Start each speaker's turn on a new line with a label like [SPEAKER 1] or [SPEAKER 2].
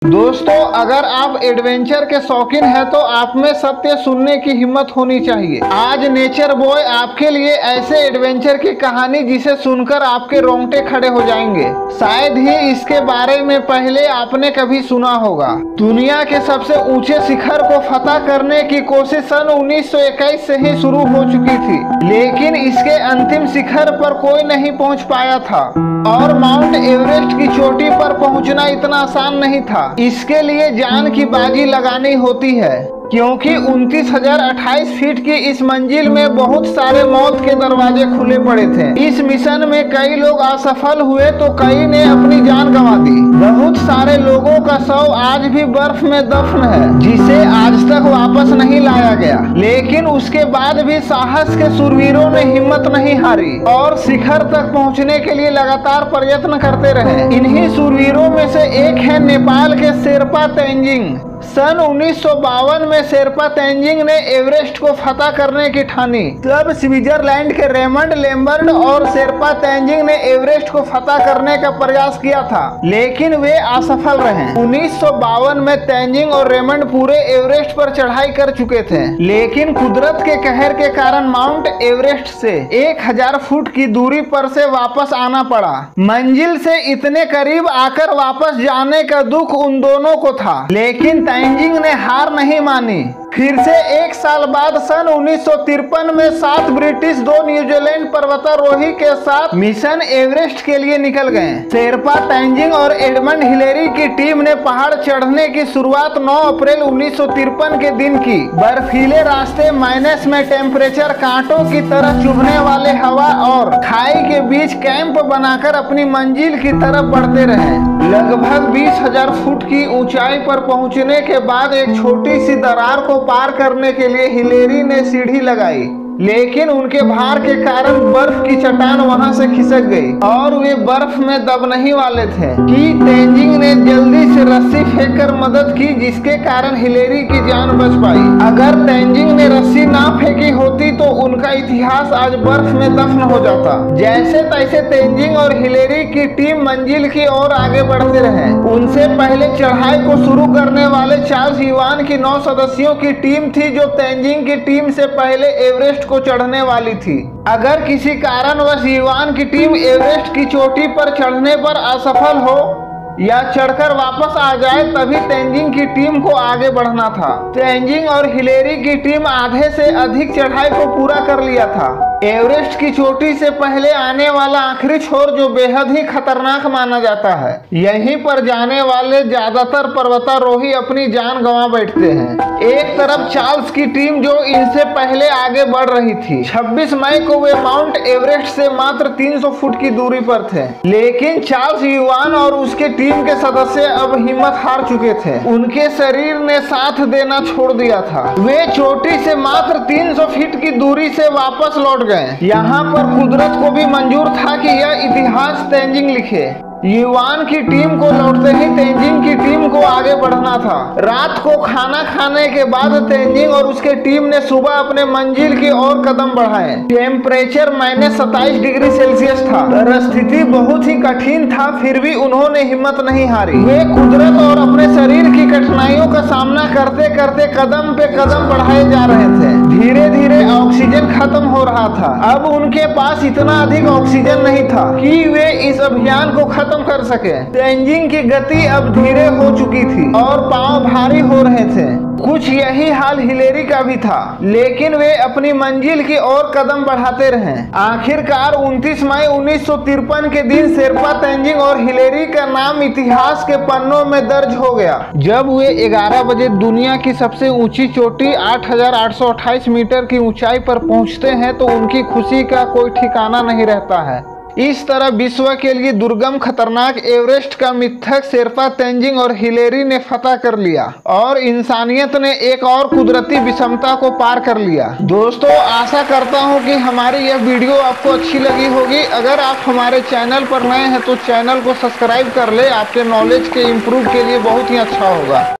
[SPEAKER 1] दोस्तों, अगर आप एडवेंचर के शौकीन हैं तो आप में सत्य सुनने की हिम्मत होनी चाहिए। आज नेचर बॉय आपके लिए ऐसे एडवेंचर की कहानी जिसे सुनकर आपके रोंगटे खड़े हो जाएंगे। शायद ही इसके बारे में पहले आपने कभी सुना होगा। दुनिया के सबसे ऊंचे शिखर को फतह करने की कोशिश सन 1921 से ही शुरू हो चुकी थी, लेकिन इसके अंतिम शिखर पर कोई नहीं पहुंच पाया था। और माउंट एवरेस्ट की चोटी पर पहुंचना इतना आसान नहीं था। इसके लिए जान की बाजी लगानी होती है, क्योंकि 29,028 फीट की इस मंजिल में बहुत सारे मौत के दरवाजे खुले पड़े थे। इस मिशन में कई लोग असफल हुए तो कई ने अपनी जान गंवा दी। बहुत सारे लोगों का शव आज भी बर्फ में दफन है, जिसे आज तक वापस नहीं लाया गया। लेकिन उसके बाद भी साहस के शूरवीरों ने हिम्मत नहीं हारी और शिखर तक पहुंचने के लिए लगातार प्रयत्न करते रहे। इन्हीं शूरवीरों में से एक है नेपाल के शेरपा तेंजिंग। सन 1952 में शेरपा तेंजिंग ने एवरेस्ट को फतह करने की ठानी। तब स्विट्जरलैंड के रेमंड लेम्बर्ट और शेरपा तेंजिंग ने एवरेस्ट को फतह करने का प्रयास किया था, लेकिन वे असफल रहे। 1952 में तेंजिंग और रेमंड पूरे एवरेस्ट पर चढ़ाई कर चुके थे, लेकिन कुदरत के कहर के कारण माउंट एवरेस्ट से 1000 फुट की दूरी पर से वापस आना पड़ा। मंजिल से इतने करीब आकर वापस जाने का दुख उन दोनों को था, लेकिन तेंजिंग ने हार नहीं मानी। फिर से एक साल बाद सन 1953 में 7 ब्रिटिश 2 न्यूजीलैंड पर्वतारोही के साथ मिशन एवरेस्ट के लिए निकल गए। शेरपा तेंजिंग और एडमंड हिलेरी की टीम ने पहाड़ चढ़ने की शुरुआत 9 अप्रैल 1953 के दिन की। बर्फीले रास्ते, माइनस में टेम्परेचर, कांटों की तरह चुभने वाले हवा और खाई के बीच कैंप बनाकर अपनी मंजिल की तरफ बढ़ते रहे। लगभग 20,000 फुट की ऊंचाई पर पहुंचने के बाद एक छोटी सी दरार को पार करने के लिए हिलेरी ने सीढ़ी लगाई, लेकिन उनके भार के कारण बर्फ की चट्टान वहां से खिसक गई और वे बर्फ में दबने वाले थे कि तेंजिंग ने जल्दी से रस्सी फेंककर मदद की, जिसके कारण हिलेरी की जान बच पाई। अगर तेंजिंग ने रस्सी ना फेंकी होती तो उनका इतिहास आज बर्फ में दफन हो जाता। जैसे तैसे तेंजिंग और हिलेरी की टीम मंजिल की ओर आगे बढ़ते रहे। उनसे पहले चढ़ाई को शुरू करने वाले चार्ल्स युवान की 9 सदस्यों की टीम थी, जो तेंजिंग की टीम से पहले एवरेस्ट को चढ़ने वाली थी। अगर किसी कारणवश युवान की टीम एवरेस्ट की चोटी पर चढ़ने पर असफल हो या चढ़कर वापस आ जाए, तभी तेंजिंग की टीम को आगे बढ़ना था। तेंजिंग और हिलेरी की टीम आधे से अधिक चढ़ाई को पूरा कर लिया था। एवरेस्ट की चोटी से पहले आने वाला आखिरी छोर, जो बेहद ही खतरनाक माना जाता है, यहीं पर जाने वाले ज्यादातर पर्वतारोही अपनी जान गंवा बैठते हैं। एक तरफ चार्ल्स की टीम, जो इनसे पहले आगे बढ़ रही थी। 26 मई को वे माउंट एवरेस्ट से मात्र 300 फुट की दूरी पर थे, लेकिन चार्ल्स युवान और उसके टीम के सदस्य अब हिम्मत हार चुके थे। उनके शरीर ने साथ देना छोड़ दिया था। वे चोटी से मात्र 300 फीट की दूरी से वापस लौट गए। यहाँ पर कुदरत को भी मंजूर था कि यह इतिहास तेंजिंग लिखे। युवान की टीम को लौटते ही तेंजिंग की टीम को आगे बढ़ना था। रात को खाना खाने के बाद तेंजिंग और उसके टीम ने सुबह अपने मंजिल की ओर कदम बढ़ाए। टेम्परेचर -27 डिग्री सेल्सियस था। परिस्थिति बहुत ही कठिन था, फिर भी उन्होंने हिम्मत नहीं हारी। वे कुदरत और अपने शरीर की कठिनाइयों का सामना करते करते कदम पे कदम बढ़ाए जा रहे थे। धीरे धीरे ऑक्सीजन खत्म हो रहा था। अब उनके पास इतना अधिक ऑक्सीजन नहीं था कि वे इस अभियान को खत्म कर सके। तेंजिंग की गति अब धीरे हो चुकी थी और पांव भारी हो रहे थे। कुछ यही हाल हिलेरी का भी था, लेकिन वे अपनी मंजिल की ओर कदम बढ़ाते रहे। आखिरकार 29 मई 1953 के दिन शेरपा तेंजिंग और हिलेरी का नाम इतिहास के पन्नों में दर्ज हो गया। जब वे 11 बजे दुनिया की सबसे ऊंची चोटी 8,828 मीटर की ऊंचाई पर पहुंचते हैं तो उनकी खुशी का कोई ठिकाना नहीं रहता है। इस तरह विश्व के लिए दुर्गम खतरनाक एवरेस्ट का मिथक शेरपा तेंजिंग और हिलेरी ने फतह कर लिया और इंसानियत ने एक और कुदरती विषमता को पार कर लिया। दोस्तों, आशा करता हूं कि हमारी यह वीडियो आपको अच्छी लगी होगी। अगर आप हमारे चैनल पर नए हैं तो चैनल को सब्सक्राइब कर ले, आपके नॉलेज के इम्प्रूव के लिए बहुत ही अच्छा होगा।